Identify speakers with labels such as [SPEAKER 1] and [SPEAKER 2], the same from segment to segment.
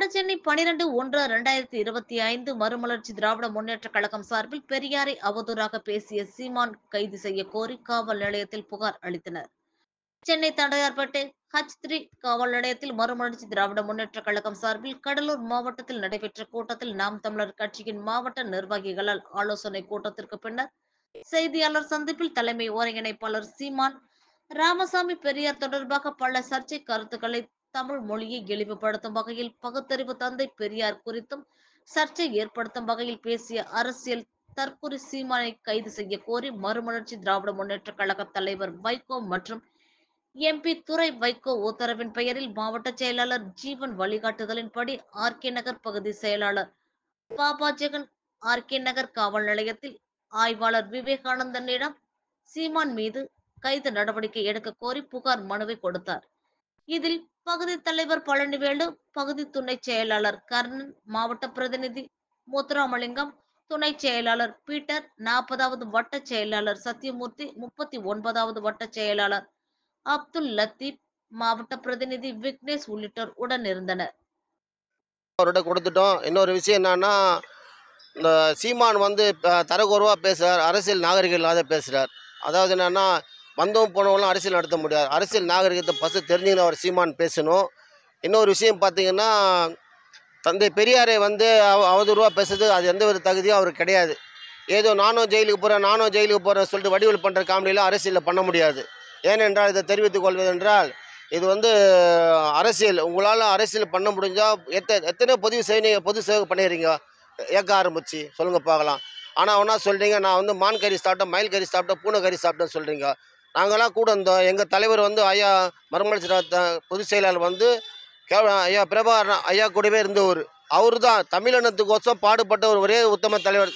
[SPEAKER 1] வடசென்னை 12/1/2025 மறுமலர்ச்சி திராவிட முன்னேற்றக் கழகம் சார்பில் பெரியாரை அவதூறாக பேசிய சீமான் கைது செய்ய கோரி காவல் நிலையத்தில் புகார் அளித்தனர். சென்னை தண்டையார்பேட்டை H3 காவல் நிலையத்தில் மறுமலர்ச்சி திராவிட முன்னேற்றக் கழகம் சார்பில் கடலூர் மாவட்டத்தில் நடைபெற்ற கூட்டத்தில் நாம் தமிழர் கட்சியின் மாவட்ட நிர்வாகிகளால் ஆலோசனை கூட்டத்திற்கு பின்னர் செய்தியாளர் சந்திப்பில் தலைமை ஒருங்கிணைப்பாளர் சீமான் ராமசாமி பெரியார் தொடர்பாக பல சர்ச்சை கருத்துக்களை தமிழ் மொழியை இழிவுபடுத்தும் வகையில் பகுத்தறிவு தந்தை பெரியார் குறித்தும் சர்ச்சை ஏற்படுத்தும் வகையில் பேசிய அரசியல் தற்குறி சீமானை கைது செய்ய கோரி மறுமலர்ச்சி திராவிட முன்னேற்ற கழக தலைவர் வைகோ மற்றும் MP துரை வைகோ உத்தரவின் பெயரில் மாவட்ட செயலாளர் ஜீவன் வழிகாட்டுதலின்படி RK நகர் பகுதி செயலாளர் பாபா ஜெகன் RK நகர் காவல் நிலையத்தில் ஆய்வாளர் விவேகானந்தனிடம் சீமான் மீது கைது நடவடிக்கை எடுக்க கோரி புகார் மனுவை கொடுத்தார். இதில் பகுதி தலைவர் பழனிவேலு, பகுதி துணை செயலாளர் கர்ணன், மாவட்ட பிரதிநிதி முத்துராமலிங்கம், துணை செயலாளர் பீட்டர், 40வது வட்ட செயலாளர் சத்தியமூர்த்தி, 39வது வட்ட செயலாளர் அப்துல் லத்தீப், மாவட்ட பிரதிநிதி விக்னேஷ் உள்ளிட்டோர் உடன் இருந்தனர்.
[SPEAKER 2] அவர்கிட்ட கொடுத்துட்டோம். இன்னொரு விஷயம் என்னன்னா, இந்த சீமான் வந்து தரக்குறைவாக பேசுகிறார், அரசியல் நாகரிகம் இல்லாத பேசுகிறார். அதாவது என்னன்னா, வந்தவங்க போனவங்களும் அரசியல் நடத்த முடியாது. அரசியல் நாகரிகத்தை ஃபஸ்ட்டு தெரிஞ்சுக்கணும் அவர் சீமான் பேசணும். இன்னொரு விஷயம் பார்த்தீங்கன்னா, தந்தை பெரியாரை வந்து அவதூறாக பேசுறது அது எந்த ஒரு தகுதியும் அவருக்கு கிடையாது. ஏதோ நானும் ஜெயிலுக்கு போகிறேன் சொல்லிட்டு வடிவல் பண்ணுற காமெடியெலாம் அரசியலில் பண்ண முடியாது. ஏனென்றால் இதை தெரிவித்துக் கொள்வதென்றால் இது வந்து அரசியல். உங்களால் அரசியல் பண்ண முடிஞ்சால் எத்தனை பொது சேவை பண்ணிடுறீங்க ஏற்க ஆரம்பிச்சு சொல்லுங்கள் பார்க்கலாம். ஆனால் ஒன்றா சொல்கிறீங்க, நான் வந்து மான் கறி சாப்பிட்டேன், மயில் கறி சாப்பிட்டேன், பூனை கறி சாப்பிட்டேன்னு சொல்கிறீங்க. நாங்களாம் கூட இருந்தோம். எங்கள் தலைவர் வந்து ஐயா மறுமலர்ச்சி பொதுச் செயலாளர் வந்து ஐயா பிரபாகரன் ஐயா கூடவே இருந்தவர். அவர் தான் தமிழினத்துக்கோசம் பாடுபட்ட ஒரு ஒரே உத்தம தலைவர்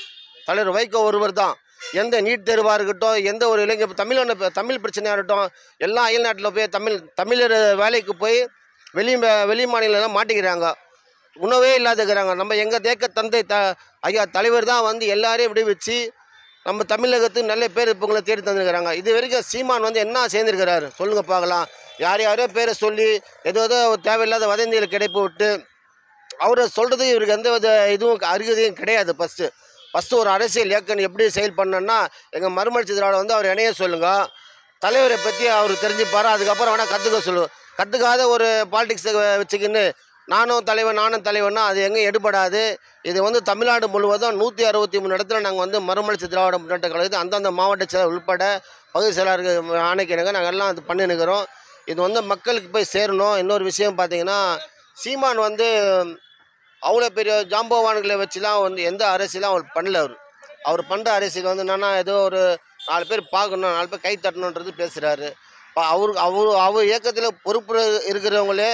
[SPEAKER 2] வைகோ ஒருவர் தான். எந்த நீட் தேர்வாக இருக்கட்டும், எந்த ஒரு இளைஞர் தமிழ் பிரச்சனையாக இருக்கட்டும், எல்லாம் அயல் நாட்டில் போய் தமிழர் வேலைக்கு போய் வெளி மாநிலம்லாம் மாட்டிக்கிறாங்க, உணவே இல்லாதுக்கிறாங்க. நம்ம எங்கள் தேக்க தந்தை ஐயா தலைவர் தான் வந்து எல்லாரையும் விடுவிச்சு நம்ம தமிழகத்துக்கு நல்ல பேர் இப்போங்களை தேடி தந்துருக்கிறாங்க. இது வரைக்கும் சீமான் வந்து என்ன சேர்ந்துருக்கிறாரு சொல்லுங்கள் பார்க்கலாம். யாரையோ பேரை சொல்லி ஏதோ தேவையில்லாத வதந்தியில் கிடைப்பு விட்டு அவரை சொல்கிறது இவருக்கு எந்த வித இதுவும் அருகதையும் கிடையாது. ஃபஸ்ட்டு ஒரு அரசியல் இயக்கம் எப்படி செயல் பண்ணணுன்னா, எங்கள் மறுமலர்ச்சி திராவிடம் வந்து அவர் இணைய சொல்லுங்கள், தலைவரை பற்றி அவர் தெரிஞ்சுப்பார். அதுக்கப்புறம் வேணால் கற்றுக்க சொல்லுவோம். கற்றுக்காத ஒரு பாலிடிக்ஸை வச்சுக்கின்னு நானும் தலைவன்னா அது எங்கேயும் எடுபடாது. இது வந்து தமிழ்நாடு முழுவதும் 163 இடத்துல நாங்கள் வந்து மறுமலர்ச்சி திராவிட முன்னேற்ற கழகத்தை அந்தந்த மாவட்ட செயலர் உள்பட பகுதி செயலாளருக்கு ஆணைக்கிணங்க நாங்கள் எல்லாம் இது பண்ணினுக்கிறோம். இது வந்து மக்களுக்கு போய் சேரணும். இன்னொரு விஷயம் பார்த்தீங்கன்னா, சீமான் வந்து அவ்வளோ பெரிய ஜாம்பவான்களை வச்சுலாம் வந்து எந்த அரசியலும் அவர் பண்ணல. அவர் பண்ணுற அரசியல் வந்து என்னென்னா, ஏதோ ஒரு 4 பேர் பார்க்கணும், 4 பேர் கை தட்டணுன்றது பேசுகிறாரு. அவர் இயக்கத்தில் பொறுப்பு இருக்கிறவங்களே